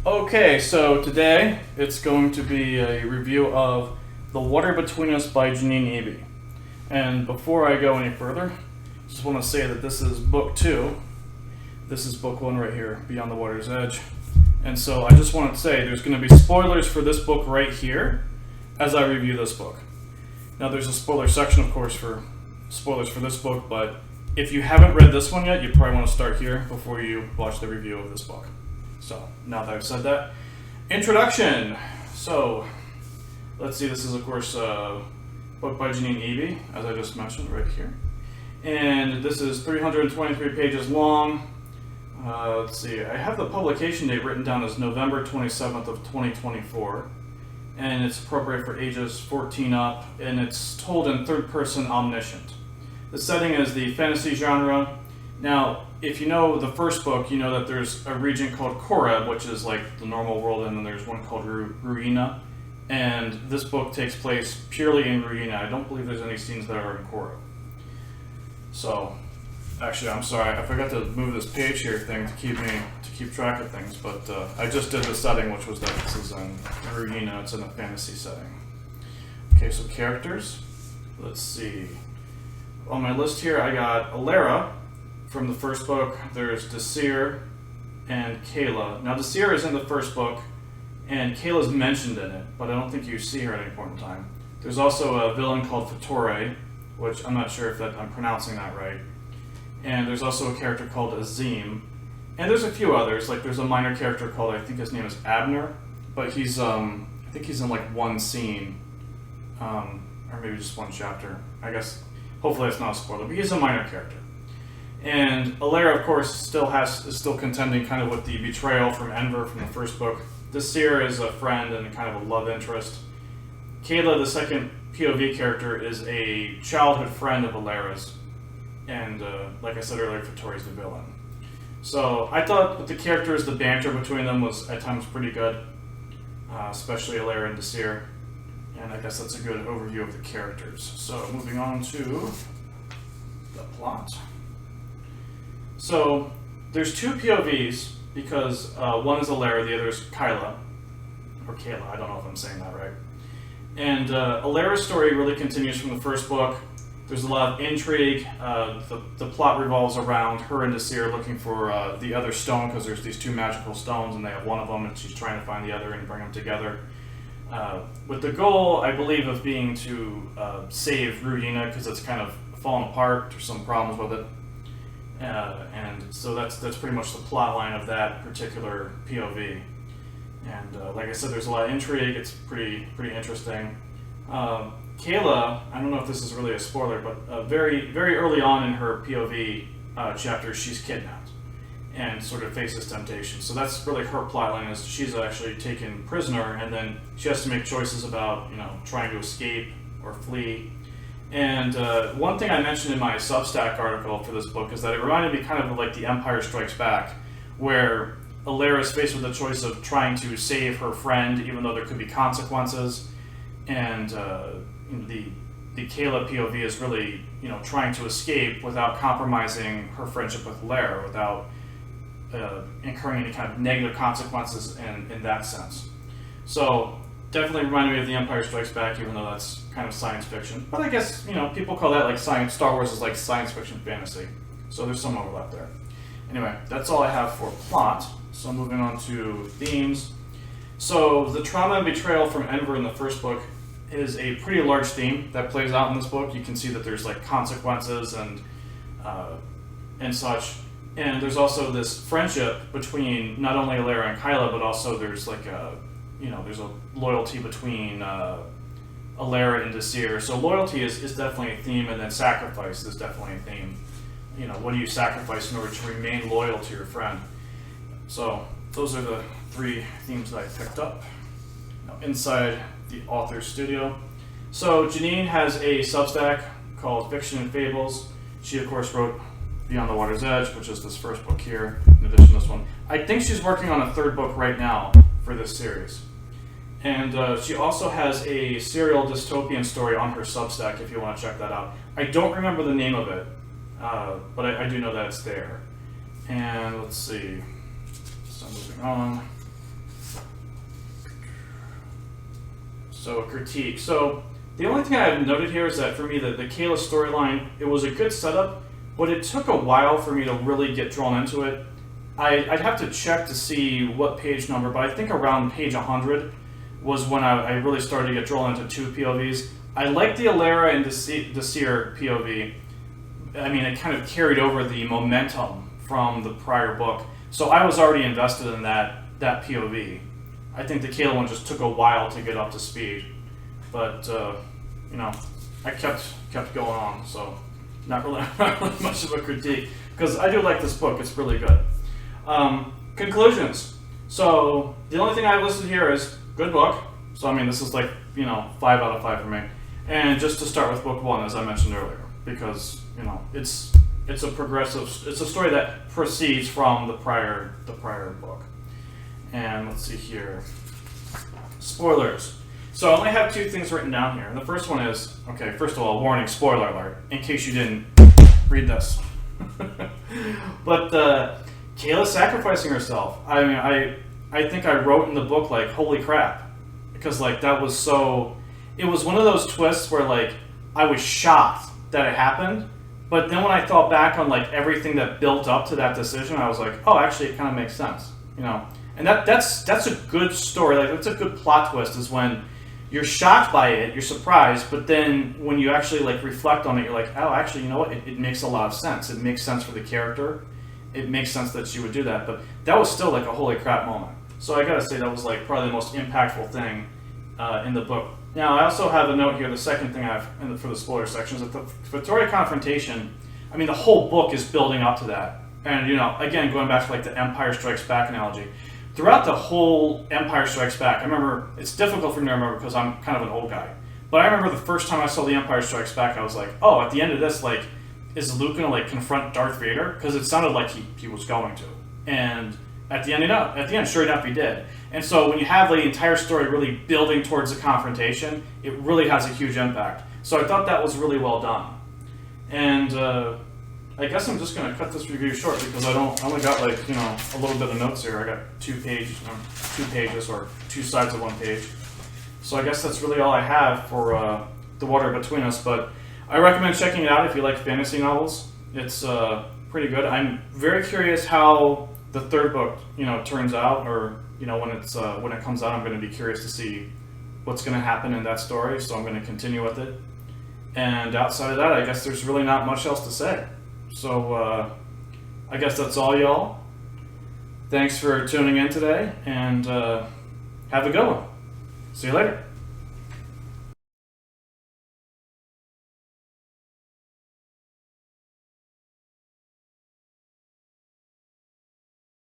Okay, so today it's going to be a review of The Water Between Us by Janine Eaby. And before I go any further, I just want to say that this is book 2. This is book 1 right here, Beyond the Water's Edge. And so I just want to say there's going to be spoilers for this book right here as I review this book. Now there's a spoiler section, of course, for spoilers for this book, but if you haven't read this one yet, you probably want to start here before you watch the review of this book. So, now that I've said that, introduction. So, let's see, this is, of course, a book by Janine Eaby, as I just mentioned right here. And this is 323 pages long. Let's see, I have the publication date written down as November 27th of 2024. And it's appropriate for ages 14 up, and it's told in third-person omniscient. The setting is the fantasy genre. Now, if you know the first book, you know that there's a region called Koreb, which is like the normal world, and then there's one called Ruina. And this book takes place purely in Ruina. I don't believe there's any scenes that are in Koreb. So, actually, I'm sorry, I forgot to move this page here thing to keep track of things, but I just did the setting, which was that this is in Ruina. It's in a fantasy setting. Okay, so characters. Let's see. On my list here, I got Alara. From the first book, there's Desir and Kayla. Now, Desir is in the first book, and Kayla's mentioned in it, but I don't think you see her at any point in time. There's also a villain called Fattore, which I'm not sure if I'm pronouncing that right. And there's also a character called Azim. And there's a few others, like there's a minor character called, I think his name is Abner, but he's, I think he's in like one scene, or maybe just one chapter. I guess, hopefully that's not a spoiler, but he's a minor character. And Alara, of course, is still contending kind of with the betrayal from Enver from the first book. Desir is a friend and kind of a love interest. Kayla, the second POV character, is a childhood friend of Alara's. And like I said earlier, Fattore's the villain. So I thought with the characters, the banter between them was at times pretty good, especially Alara and Desir. And I guess that's a good overview of the characters. So moving on to the plot. So, there's two POVs, because one is Alara, the other is Kyla, or Kayla, I don't know if I'm saying that right. And Alara's story really continues from the first book. There's a lot of intrigue. The plot revolves around her and Desir looking for the other stone, because there's these two magical stones, and they have one of them, and she's trying to find the other and bring them together. With the goal, I believe, of being to save Ruina, because it's kind of fallen apart, there's some problems with it. And so that's pretty much the plot line of that particular POV. And like I said, there's a lot of intrigue. It's pretty interesting. Kayla, I don't know if this is really a spoiler, but very early on in her POV chapter, she's kidnapped and sort of faces temptation. So that's really her plot line, is she's actually taken prisoner, and then she has to make choices about trying to escape or flee. And one thing I mentioned in my Substack article for this book is that it reminded me kind of like The Empire Strikes Back, where Alara is faced with the choice of trying to save her friend, even though there could be consequences. And the Kayla POV is really trying to escape without compromising her friendship with Alara, without incurring any kind of negative consequences in that sense. So definitely reminded me of The Empire Strikes Back, even though that's kind of science fiction. But I guess, people call that like science. Star Wars is like science fiction fantasy. So there's some overlap there. Anyway, that's all I have for plot. So moving on to themes. So the trauma and betrayal from Enver in the first book is a pretty large theme that plays out in this book. You can see that there's like consequences and such. And there's also this friendship between not only Alara and Kyla, but also there's like there's a loyalty between Alara and Desir. So loyalty is definitely a theme, and then sacrifice is definitely a theme. What do you sacrifice in order to remain loyal to your friend? So those are the three themes that I picked up. Now, inside the author's studio. So Janine has a Substack called Fiction and Fables. She, of course, wrote Beyond the Water's Edge, which is this first book here, in addition to this one. I think she's working on a third book right now for this series. And she also has a serial dystopian story on her Substack, if you want to check that out. I don't remember the name of it, but I do know that it's there. And let's see. So moving on. So a critique. So the only thing I've noted here is that for me, the Kayla storyline, it was a good setup, but it took a while for me to really get drawn into it. I'd have to check to see what page number, but I think around page 100 was when I really started to get drawn into two POVs. I like the Alara and Desir POV. I mean, it kind of carried over the momentum from the prior book. So I was already invested in that POV. I think the Kayla one just took a while to get up to speed. But, you know, I kept going on, so not really much of a critique. Because I do like this book, it's really good. Conclusions. So the only thing I've listed here is good book. So I mean, this is like, 5 out of 5 for me. And just to start with book 1, as I mentioned earlier, because it's a progressive, it's a story that proceeds from the prior book. And let's see here, spoilers. So I only have 2 things written down here. And the first one is, okay, first of all, warning, spoiler alert, in case you didn't read this. But Kayla sacrificing herself. I mean, I think I wrote in the book, like, holy crap. Because, like, that was so... It was one of those twists where, like, I was shocked that it happened. But then when I thought back on, like, everything that built up to that decision, I was like, oh, actually, it kind of makes sense. And that's a good story. Like, that's a good plot twist, is when you're shocked by it, you're surprised, but then when you actually, like, reflect on it, you're like, oh, actually, you know what? It makes a lot of sense. It makes sense for the character. It makes sense that she would do that, but that was still like a holy crap moment. So I gotta say that was like probably the most impactful thing in the book. Now I also have a note here, the second thing I have for the spoiler section is that the Victoria confrontation, I mean the whole book is building up to that. And again, going back to like the Empire Strikes Back analogy, throughout the whole Empire Strikes Back, I remember, it's difficult for me to remember because I'm kind of an old guy, but I remember the first time I saw the Empire Strikes Back, I was like, oh, at the end of this, like, is Luke gonna like confront Darth Vader? Because it sounded like he was going to. And at the end, sure enough, he did. And so when you have the entire story really building towards the confrontation, it really has a huge impact. So I thought that was really well done. And I guess I'm just gonna cut this review short because I only got like a little bit of notes here. I got 2 pages or 2 sides of 1 page. So I guess that's really all I have for The Water Between Us. But I recommend checking it out if you like fantasy novels. It's pretty good. I'm very curious how the 3rd book, turns out, or when it comes out, I'm going to be curious to see what's going to happen in that story. So I'm going to continue with it. And outside of that, I guess there's really not much else to say. So I guess that's all, y'all. Thanks for tuning in today, and have a good one. See you later.